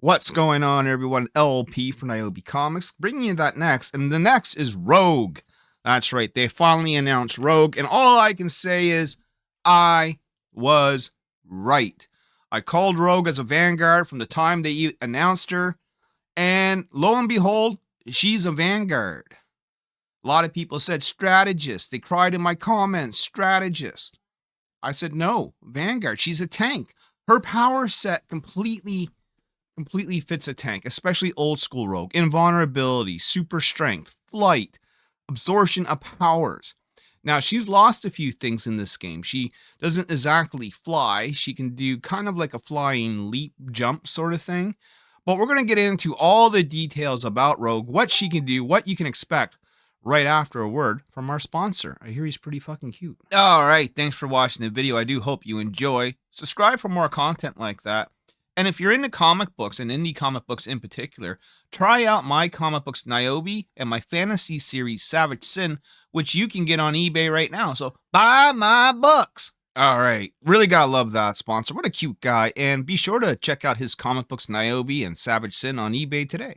What's going on, everyone? LP for Nyobi Comics, bringing you that next, and the next is Rogue. That's right, they finally announced Rogue, and all I can say is, I was right. I called Rogue as a Vanguard from the time they announced her, and lo and behold, she's a Vanguard. A lot of people said strategist. They cried in my comments, strategist. I said, no, Vanguard. She's a tank. Her power set completely fits a tank, especially old school Rogue. Invulnerability, super strength, flight, absorption of powers. Now, she's lost a few things in this game. She doesn't exactly fly. She can do kind of like a flying leap jump sort of thing. But we're going to get into all the details about Rogue, what she can do, what you can expect right after a word from our sponsor. I hear he's pretty fucking cute. All right, thanks for watching the video. I do hope you enjoy. Subscribe for more content like that. And if you're into comic books, and indie comic books in particular, try out my comic books Nyobi and my fantasy series Savage Syn, which you can get on eBay right now. So buy my books. All right, really gotta love that sponsor. What a cute guy. And be sure to check out his comic books Nyobi and Savage Syn on eBay today.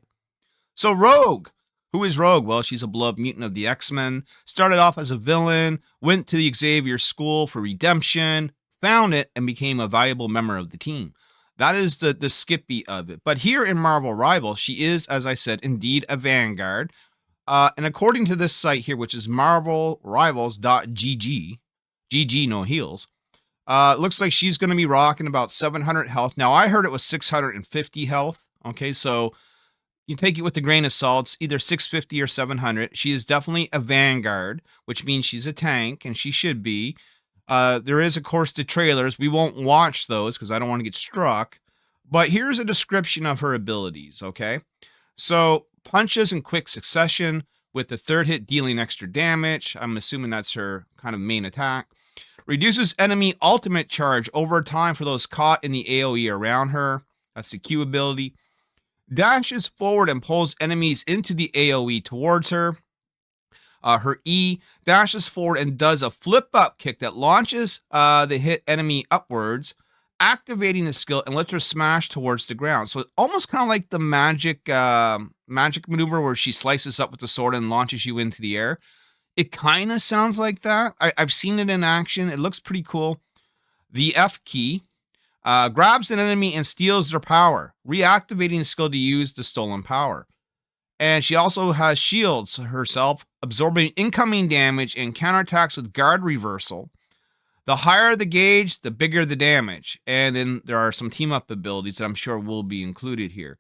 So Rogue. Who is Rogue? Well, she's a beloved mutant of the X-Men. Started off as a villain, went to the Xavier School for redemption, found it, and became a valuable member of the team. That is the Skippy of it. But here in Marvel Rivals, she is, as I said, indeed a Vanguard. And according to this site here, which is marvelrivals.gg, GG no heals, looks like she's going to be rocking about 700 health. Now, I heard it was 650 health. Okay, so you take it with a grain of salt, either 650 or 700. She is definitely a Vanguard, which means she's a tank, and she should be. There is, of course, the trailers. We won't watch those because I don't want to get struck. But here's a description of her abilities, okay? So, punches in quick succession with the third hit dealing extra damage. I'm assuming that's her kind of main attack. Reduces enemy ultimate charge over time for those caught in the AoE around her. That's the Q ability. Dashes forward and pulls enemies into the AoE towards her. Her E dashes forward and does a flip-up kick that launches the hit enemy upwards, activating the skill and lets her smash towards the ground. So almost kind of like the magic maneuver where she slices up with the sword and launches you into the air. It kind of sounds like that. I've seen it in action. It looks pretty cool. The F key grabs an enemy and steals their power, reactivating the skill to use the stolen power. And she also has shields herself, absorbing incoming damage and counterattacks with guard reversal. The higher the gauge, the bigger the damage. And then there are some team-up abilities that I'm sure will be included here.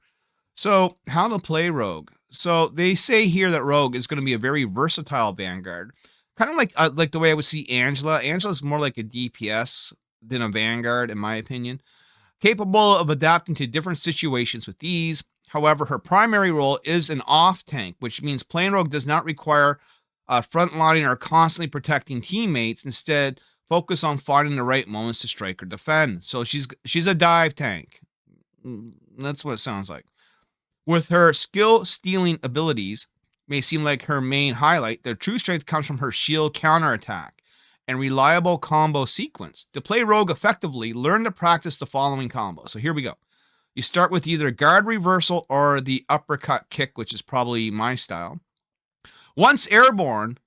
So, how to play Rogue. So, they say here that Rogue is going to be a very versatile Vanguard. Kind of like the way I would see Angela. Angela's more like a DPS than a Vanguard, in my opinion. Capable of adapting to different situations with ease. However, her primary role is an off-tank, which means playing Rogue does not require frontlining or constantly protecting teammates. Instead, focus on finding the right moments to strike or defend. So she's a dive tank. That's what it sounds like. With her skill-stealing abilities, may seem like her main highlight, their true strength comes from her shield counterattack and reliable combo sequence. To play Rogue effectively, learn to practice the following combo. So here we go. You start with either guard reversal or the uppercut kick, which is probably my style. Once airborne,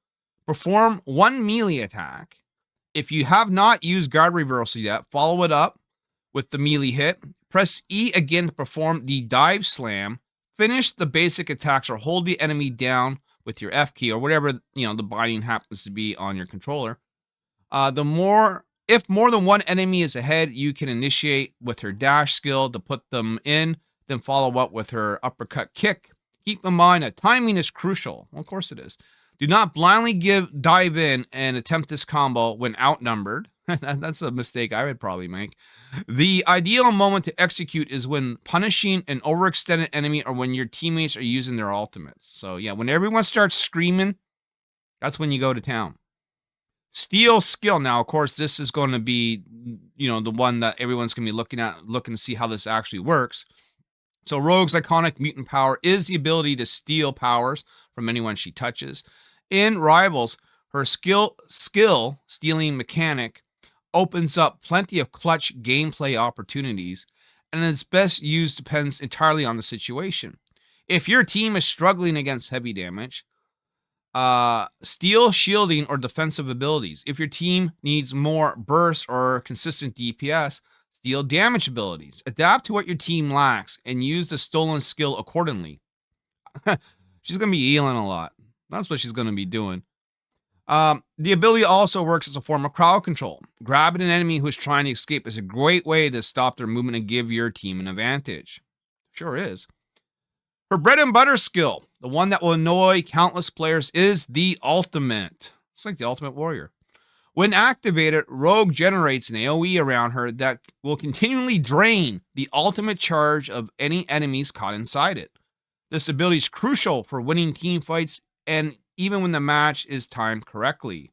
perform one melee attack. If you have not used guard reversal yet, follow it up with the melee hit. Press E again to perform the dive slam. Finish the basic attacks or hold the enemy down with your F key or whatever the binding happens to be on your controller. If more than one enemy is ahead, you can initiate with her dash skill to put them in, then follow up with her uppercut kick. Keep in mind that timing is crucial. Well, of course it is. Do not blindly dive in and attempt this combo when outnumbered. That's a mistake I would probably make. The ideal moment to execute is when punishing an overextended enemy or when your teammates are using their ultimates. So yeah, when everyone starts screaming, that's when you go to town. Steel skill. Now, of course, this is going to be, the one that everyone's going to be looking to see how this actually works. So Rogue's iconic mutant power is the ability to steal powers from anyone she touches. In Rivals, her skill stealing mechanic opens up plenty of clutch gameplay opportunities and its best use depends entirely on the situation. If your team is struggling against heavy damage, steal shielding or defensive abilities. If your team needs more burst or consistent DPS, steal damage abilities. Adapt to what your team lacks and use the stolen skill accordingly. She's going to be healing a lot. That's what she's going to be doing. The ability also works as a form of crowd control. Grabbing an enemy who is trying to escape is a great way to stop their movement and give your team an advantage. Sure is. Her bread and butter skill, the one that will annoy countless players, is the ultimate. It's like the Ultimate Warrior. When activated, Rogue generates an AoE around her that will continually drain the ultimate charge of any enemies caught inside it. This ability is crucial for winning team fights and even when the match is timed correctly.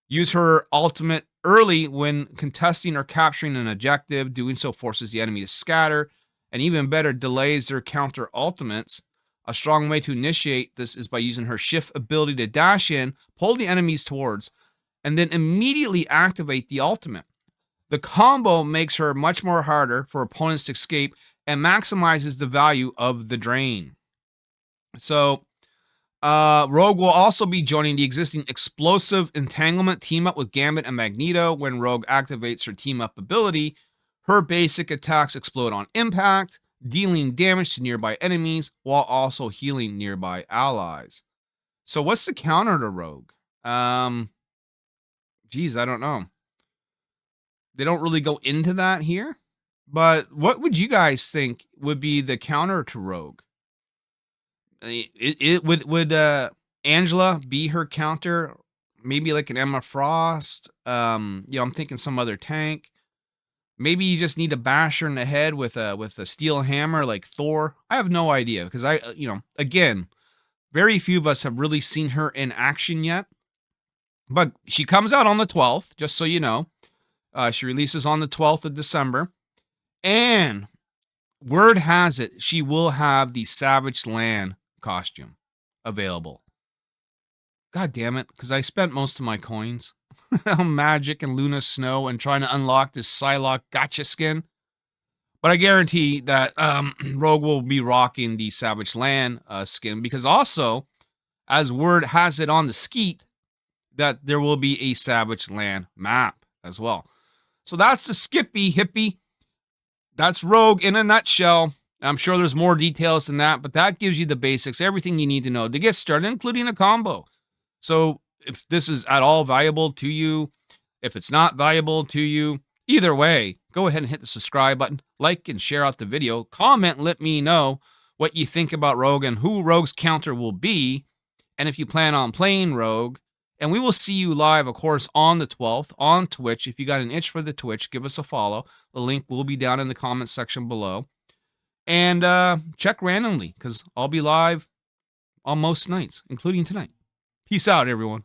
Use her ultimate early when contesting or capturing an objective. Doing so forces the enemy to scatter, and even better, delays their counter ultimates. A strong way to initiate this is by using her shift ability to dash in, pull the enemies towards, and then immediately activate the ultimate. The combo makes her much more harder for opponents to escape and maximizes the value of the drain. So, Rogue will also be joining the existing explosive entanglement team up with Gambit and Magneto. When Rogue activates her team up ability, her basic attacks explode on impact, dealing damage to nearby enemies while also healing nearby allies. So what's the counter to Rogue? Geez, I don't know. They don't really go into that here. But what would you guys think would be the counter to Rogue? Would Angela be her counter? Maybe like an Emma Frost. I'm thinking some other tank. Maybe you just need to bash her in the head with a steel hammer like Thor. I have no idea because again, very few of us have really seen her in action yet. But she comes out on the 12th, just so you know. She releases on the 12th of December. And word has it, she will have the Savage Land costume available. God damn it, because I spent most of my coins on Magic and Luna Snow and trying to unlock this Psylocke gotcha skin. But I guarantee that Rogue will be rocking the Savage Land skin, because also, as word has it on the skeet, that there will be a Savage Land map as well. So that's the Skippy Hippie. That's Rogue in a nutshell. I'm sure there's more details than that, but that gives you the basics, everything you need to know to get started, including a combo. So if this is at all valuable to you, if it's not valuable to you, either way, go ahead and hit the subscribe button, like and share out the video, comment, let me know what you think about Rogue and who Rogue's counter will be, and if you plan on playing Rogue. And we will see you live, of course, on the 12th on Twitch. If you got an itch for the Twitch, give us a follow. The link will be down in the comment section below. And check randomly, because I'll be live on most nights, including tonight. Peace out, everyone.